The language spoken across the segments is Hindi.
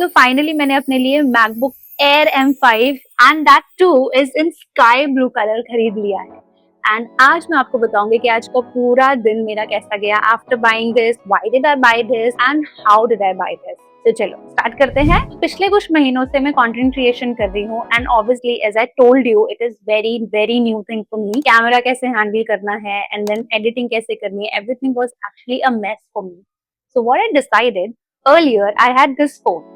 So finally मैंने अपने लिए MacBook Air M5 and that too is in sky blue color खरीद लिया है। एंड आज मैं आपको बताऊंगी कि आज का पूरा दिन मेरा कैसा गया after buying this, why did I buy this and how did I buy this. तो चलो स्टार्ट करते हैं। पिछले कुछ महीनों से मैं कंटेंट क्रिएशन कर रही हूँ and obviously as I told you it is very very new thing for me. Camera कैसे हैंडल करना है एंड देन एडिटिंग कैसे करनी है, everything was actually a mess for me. So what I decided, earlier I had this phone.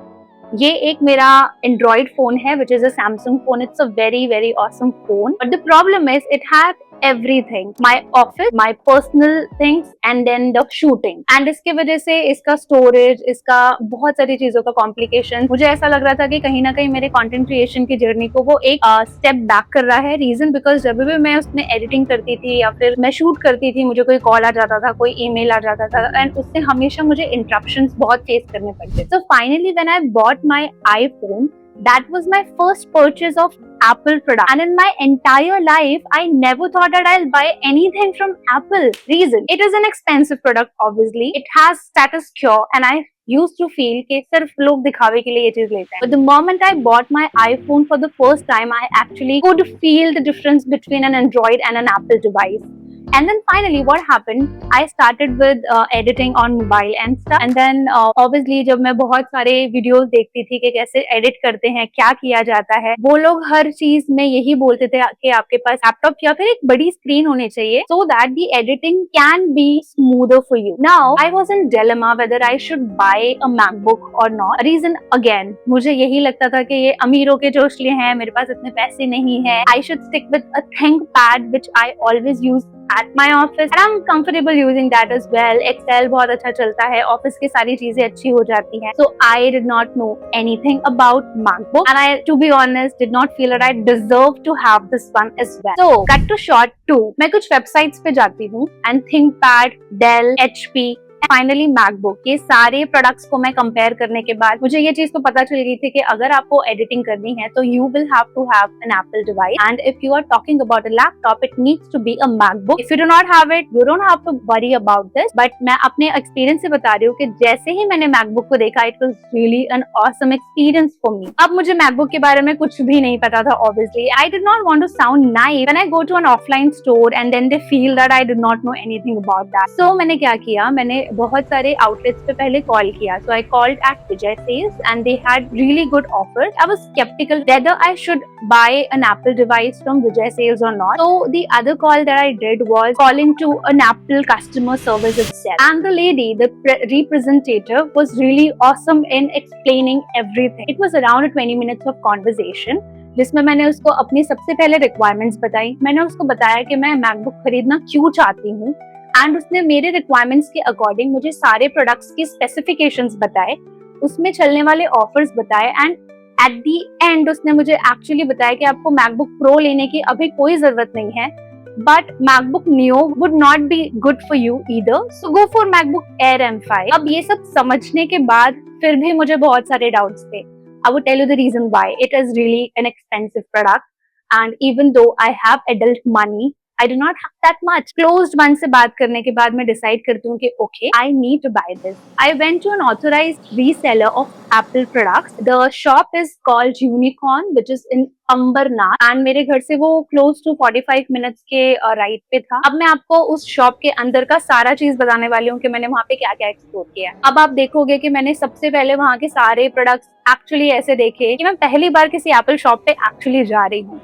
ये एक मेरा एंड्रॉइड फोन है which is a Samsung phone. It's a very very awesome phone, but the problem is it had everything, my office, my personal things and then the shooting, and इसके वजह से इसका स्टोरेज, इसका बहुत सारी चीजों का कॉम्प्लिकेशन, मुझे ऐसा लग रहा था कि कहीं ना कहीं मेरे कंटेंट क्रिएशन की जर्नी को वो एक स्टेप बैक कर रहा है। रीजन बिकॉज जब भी मैं उसमें एडिटिंग करती थी या फिर मैं शूट करती थी, मुझे कोई कॉल आ जाता था, कोई ईमेल आ जाता था एंड उससे हमेशा मुझे इंटरप्शंस बहुत फेस करने पड़ते। So finally when I bought my iPhone, that was my first purchase of Apple product, and in my entire life I never thought that I'll buy anything from Apple. Reason, it is an expensive product, obviously it has status quo and I used to feel कि सिर्फ लोग दिखावे के लिए ये चीज लेते हैं, but the moment I bought my iPhone for the first time I actually could feel the difference between an Android and an Apple device. And then finally what happened, I started with editing on mobile and stuff, and then obviously जब मैं बहुत सारे वीडियोस देखती थी कि कैसे एडिट करते हैं, क्या किया जाता है, वो लोग हर चीज में यही बोलते थे कि आपके पास लैपटॉप या फिर एक बड़ी स्क्रीन होनी चाहिए so that the editing can be smoother for you. Now I was in dilemma whether I should buy a MacBook or not. Reason again, मुझे यही लगता था कि ये अमीरों के चोचले हैं, मेरे पास इतने पैसे नहीं है। I should stick with a ThinkPad which I always use at my office and I'm comfortable using that as well. Excel बहुत अच्छा चलता है, ऑफिस की सारी चीजें अच्छी हो जाती हैं। So I did not know anything about MacBook and I, to be honest, did not feel that I deserve to have this one as well. So cut to short 2, मैं कुछ वेबसाइट्स पे जाती हूँ and ThinkPad, Dell, HP, finally MacBook, ये सारे प्रोडक्ट्स को मैं कंपेयर करने के बाद मुझे ये चीज तो पता चल गई थी कि अगर आपको एडिटिंग करनी है तो you will have to have an Apple device and if you are talking about a laptop it needs to be a MacBook. If you do not have it you don't have to worry about this, but मैं अपने एक्सपीरियंस से बता रही हूँ कि जैसे ही मैंने मैकबुक को देखा it was really an awesome experience for me. अब मुझे मैकबुक के बारे में कुछ भी नहीं पता था, obviously I did not want to sound naive when I go to an offline store and then they feel that I did not know anything about that. So मैंने क्या किया, मैंने बहुत सारे outlets पे पहले कॉल किया। So I called at Vijay Sales and they had really good offers. I was skeptical whether I should buy an Apple device from Vijay Sales or not. So the other call that I did was calling to an Apple customer service itself. And the lady, the representative, was really awesome in explaining everything. It was around 20 minutes of conversation. जिसमें मैंने उसको अपनी सबसे पहले रिक्वायरमेंट्स बताई। मैंने उसको बताया कि मैं मैकबुक खरीदना क्यों चाहती हूँ एंड उसने मेरे रिक्वायरमेंट्स के अकॉर्डिंग मुझे सारे प्रोडक्ट्स की स्पेसिफिकेशंस बताए, उसमें चलने वाले ऑफर्स बताए एंड एट दी एंड उसने मुझे एक्चुअली बताया कि आपको मैकबुक प्रो लेने की अभी कोई जरूरत नहीं है, but MacBook neo would not be good for you either, so go for MacBook air M5। अब ये सब समझने के बाद फिर भी मुझे बहुत सारे डाउट्स थे। I would tell you the reason why. It is really an expensive product and even though I have adult money, I do not have that much. Closed one से बात करने के बाद मैं decide करती हूँ कि okay, I need to buy this. I went to an authorized reseller of Apple products. The shop is called Unicorn, which is in Ambernath and मेरे घर से वो close to 45 minutes के राइड पे था। अब मैं आपको उस शॉप के अंदर का सारा चीज बताने वाली हूँ कि मैंने वहाँ पे क्या क्या एक्सप्लोर किया। अब आप देखोगे कि मैंने सबसे पहले वहाँ के सारे प्रोडक्ट्स एक्चुअली ऐसे देखे कि मैं पहली बार किसी एप्पल शॉप पे एक्चुअली जा रही हूँ।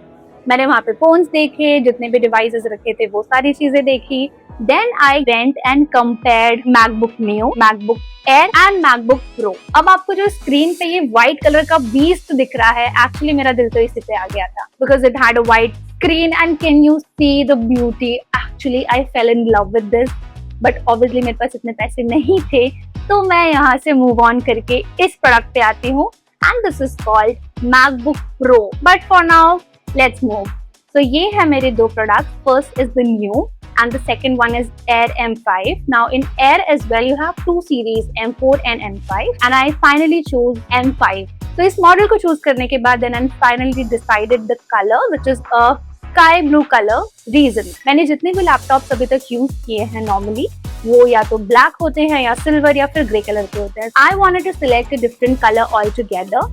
मैंने वहाँ पे फोन्स देखे, जितने भी डिवाइसेस रखे थे वो सारी चीजें देखी। Then I went and compared MacBook Neo, MacBook Air and MacBook Pro. अब आपको जो स्क्रीन पे ये व्हाइट कलर का बीस्ट दिख रहा है, एक्चुअली मेरा दिल तो इसी पे आ गया था because it had a white screen and can you see the beauty? Actually I fell in love with this, but obviously मेरे पास इतने पैसे नहीं थे, तो मैं यहाँ से मूव ऑन करके इस प्रोडक्ट पे आती हूँ and this is called MacBook Pro. But for now let's move. So ये है मेरे दो product. First is the Neo and the second one is Air M5. Now in Air as well you have two series, M4 and M5, and I finally chose M5. So इस मॉडल को चूज करने के बाद then I finally decided the color which is a sky blue color. Reason, मैंने जितने भी लैपटॉप्स अभी तक यूज किए हैं नॉर्मली वो या तो ब्लैक होते हैं या सिल्वर या फिर ग्रे कलर के होते हैं. I wanted to select a different color altogether,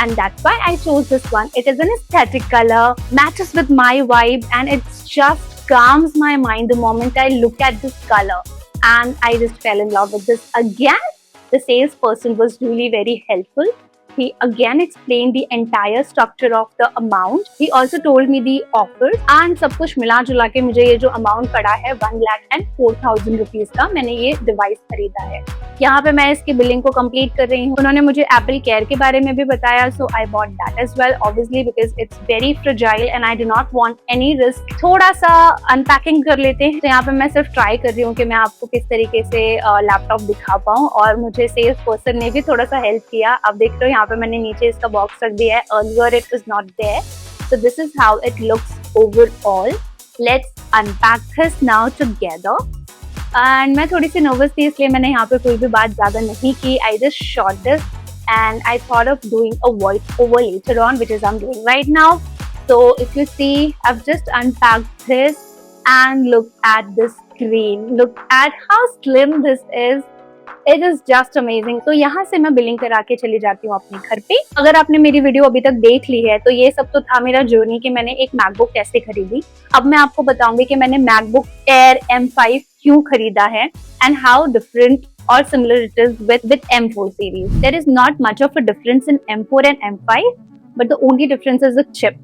and that's why I chose this one. It is an aesthetic color, matches with my vibe, and it just calms my mind the moment I look at this color. And I just fell in love with this again. The salesperson was really very helpful. He again explained the entire structure of the amount. He also told me the offers, and सब कुछ मिला जुला के मुझे ये जो अमाउंट पड़ा है 1,04,000 रुपीज का, मैंने ये डिवाइस खरीदा है. यहाँ पे मैं इसकी बिलिंग को कंप्लीट कर रही हूँ. उन्होंने मुझे एप्पल केयर के बारे में भी बताया, so I bought that as well obviously because it's very fragile and I do not want any risk. थोड़ा सा अनपैकिंग कर लेते हैं. तो यहाँ पे मैं सिर्फ ट्राई कर रही हूँ कि मैं आपको किस तरीके से लैपटॉप दिखा पाऊँ, और मुझे सेल्स पर्सन ने भी थोड़ा सा हेल्प किया. अब देख लो यहाँ पे मैंने नीचे इसका बॉक्स रख दिया है. Earlier it was not there, so this is how it looks overall. Let's unpack this now together. And मैं थोड़ी सी नर्वस थी, इसलिए मैंने यहाँ पे कोई भी बात ज्यादा नहीं की. I just shot this and I thought of doing a voice over later on, which is I am doing right now. So if you see, I've just unpacked this and look at the screen. Look at how slim this is. It is just amazing. तो यहाँ से मैं बिलिंग करा के चली जाती हूँ अपने घर पे. अगर आपने मेरी वीडियो अभी तक देख ली है तो ये सब तो था मेरा जर्नी कि मैंने एक मैकबुक कैसे खरीदी. अब मैं आपको बताऊंगी कि मैंने मैकबुक एयर M5 क्यों खरीदा है and how different or similar it is with M4 series. There is not much of a difference in M4 and M5, but the only difference is the chip.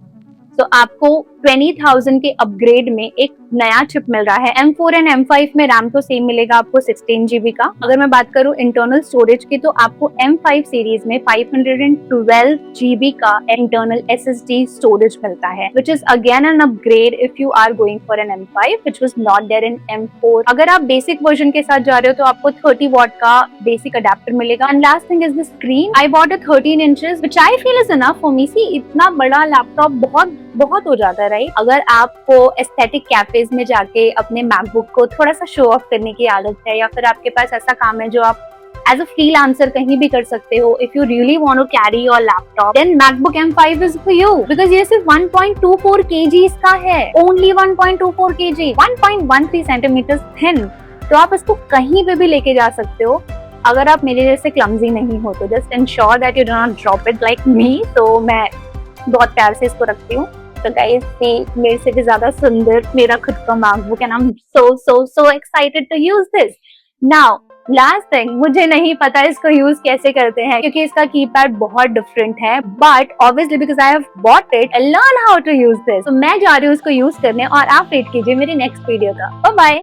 तो आपको 20,000 के अपग्रेड में एक नया चिप मिल रहा है. M4 एंड M5 में रैम तो सेम मिलेगा आपको 16 GB का. अगर मैं बात करूं इंटरनल स्टोरेज की तो आपको M5 सीरीज में 512 GB का इंटरनल SSD स्टोरेज मिलता है, which is again an upgrade if you are going for an M5, which was not there in M4. अगर आप बेसिक वर्जन के साथ जा रहे हो तो आपको 30 वॉट का बेसिक अडेप्टर मिलेगा. And last thing is the screen. I bought a 13 inches, which I feel is enough for me. See, इतना बड़ा लैपटॉप बहुत हो जाता है राइट. अगर आपको एस्थेटिक कैफेज में जाके अपने मैकबुक को थोड़ा सा शो ऑफ करने की आदत है, या फिर आपके पास ऐसा काम है जो आप एज अ फ्रीलांसर कहीं भी कर सकते हो, if you really want to carry your laptop, then MacBook M5 is for you. Because ये सिर्फ 1.24 kg इसका है. Only 1.24 kg, 1.13 centimetre thin. तो आप इसको कहीं पे भी लेके जा सकते हो. अगर आप मेरे जैसे क्लमजी नहीं हो तो just ensure that you do not drop it like me. तो मैं बहुत प्यार से इसको रखती हूँ. तो गाइस, मेरे से भी ज्यादा सुंदर मेरा खुद का MacBook and I am so excited to use this. Now, last thing, मुझे नहीं पता इसको यूज कैसे करते हैं क्योंकि इसका कीपैड बहुत डिफरेंट है. But obviously because I have bought it, I learn how to use this. तो मैं जा रही हूँ इसको यूज करने, और आप वेट कीजिए मेरी नेक्स्ट वीडियो का. Bye bye.